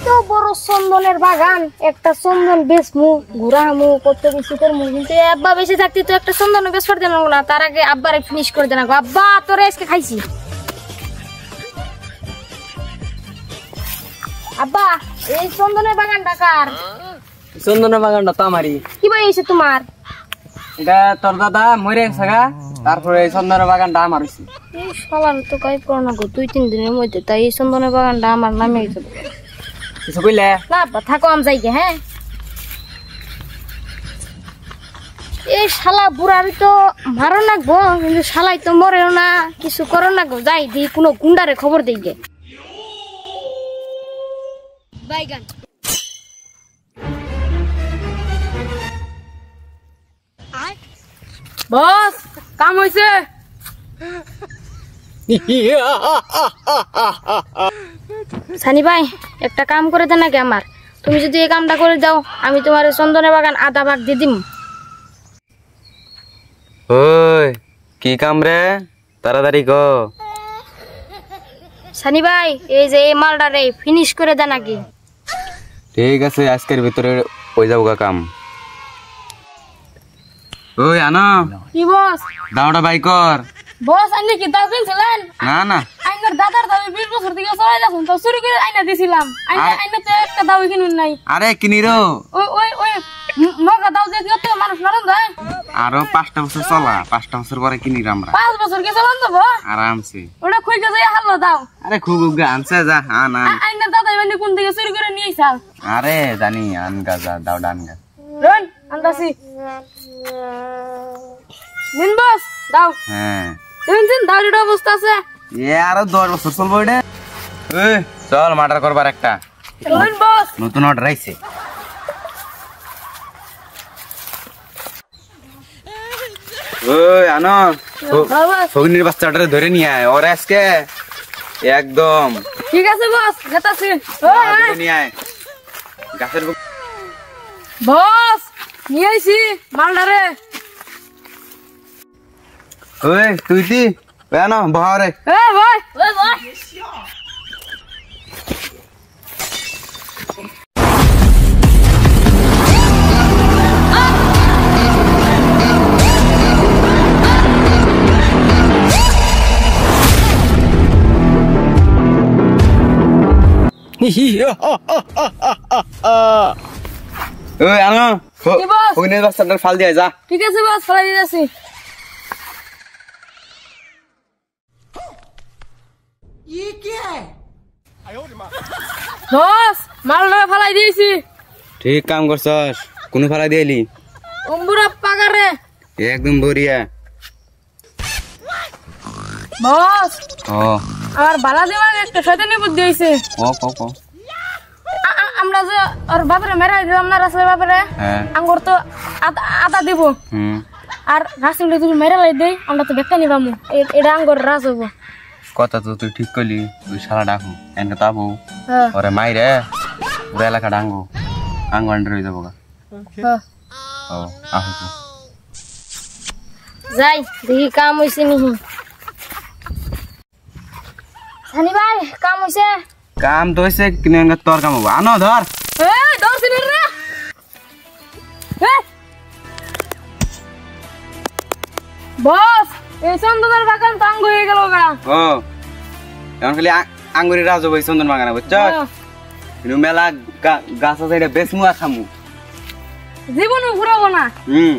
তো বড় চন্দনের বাগান, একটা চন্দন বেচমু, ঘুরামু, কত কিছু করমু, কিন্তু আব্বা বেঁচে থাকতে তো একটা চন্দন বেচ করে দেন না, তার আগে আব্বারে ফিনিশ করে দেন। আব্বা তোরে আজকে খাইছি। আব্বা এই চন্দনের বাগানটা কার? চন্দনের বাগানটা তো আমারই। কি ভাই হয়েছে তোমার? এটা তোর দাদা মরে গেছে গা, তারপরে এই চন্দনের বাগানটা আমার হয়েছে। এই শালার তো কাই করোনা গো 2-3 দিনের মধ্যে, তাই এই চন্দনের বাগানটা আমার নামে হয়েছে। কিছু কইলে না আব্বা থাকো, আমি যাই গে। হ্যাঁ এই শালা বুড়ারি তো মারো না গো, কিন্তু শালাই তো মরেও না, কিছু করো না গো। যাই দি কোনো গুন্ডারে খবর দেই গে। বাইগান বস কাম হইছে। সানি ভাই একটা কাম করে দেন নাকি আমার? তুমি যদি এই কামটা করে দাও, আমি তোমার চন্দনের বাগান আধা ভাগ দিয়ে দিম। ওই কি কাম রে, তাড়াতাড়ি গো। সানি ভাই এই যে এই মালটারে ফিনিশ করে দেন নাকি? ঠিক আছে, আজকের ভিতরে হয়ে যাবো কাম। ওই আনো কি বস? দাওটা বাই কর। বস আইনে কি দাও কিনছিলেন? না না, আইনার দাদার দাবি 20 বছর থেকে চলাই যাচ্ছেন, তো চুরি করে আইনা দিছিলাম। আইনা তো একটা দাবি কিনুন নাই। আরে কিনি রো। ওই ওই ওই নগা দাও দিয়ে কত মানুষ নরম যায়। আরো 5টা বছর চলা, 5টা বছর পরে কিনি আমরা 5 বছর কে চালান দেবো আরামসে। ওটা খুইকে যাই হাল্লো দাও। আরে খুব উগা আনছে যা। হ্যাঁ না, আইনার দাদা এমনি কোন থেকে চুরি করে নিয়ে আইছাল? আরে জানি আনগা যা, দাওটা আনগা। রন আন্দাসি নিন বস দাও। হ্যাঁ শুনছেন দাউরির অবস্থা আছে। এ আরো 10 বছর চলবো এটা। এই চল মার্ডার করবার একটা চলুন বস। নতুন অর্ডার আইছে। ওই আনো ফগনির বাচ্চাটারে ধরে নিয়ে আয়, ওর আজকে একদম ঠিক আছে বস, যেতাছি। ধরে নিয়ে আয় গাছের বস নিয়ে আইছি মালটারে। ওই তুই দি আনো বহারে। এ ভাই ওই ভাই ওই আনো ফগনির বাচ্চাটার ফাল দিয়ে যা। ঠিক আছে বস, ফলাই দিতেছি। বস মালটারে ফলাই দিয়েছি। ঠিক কাম করছস, কোন ফালা দিয়েলি? অম্বুরা পাগারে একদম বড়িয়া। বস ও আর বালা দেওয়ার একটা শয়তানি বুদ্ধি হইছে। ও ক ক আমরা যে ওর বাপরে মেরাই দিলাম না, রাসেলের বাপরে হ্যাঁ আঙ্গুর তো আদা দিব। আর রাসেলটা যদি মেরা লাই দেই, আমরা তো বেকা নিবামু। এটা আঙ্গুর রাজ হবো। কথা তো তুই ঠিক করলি, তুই শালা ডাকু এনকে তাবো হ্যাঁ ওরে মাইরে পুরো এলাকা ডাঙ্গো আঙ্গু আন্ডার হয়ে যাবো গা। হ্যাঁ ও আহো তো যাই দেখি কাম হইছে নিহি। সানি ভাই কাম হইছে। কাম তো হয়েছে, কিন্তু তোর কাম হবো। আনো ধর। এই দৌড় দিন রে। বস এই চন্দনের বাগান তো আঙ্গুর হয়ে গেল গা। ও এখন খালি আঙ্গুরি রাজ হবো চন্দন বাগানে, বুঝছ? কিন্তু মেলা গাছ আছে, এটা বেচমু আর খামু। জীবন ঘুরাবো না। হুম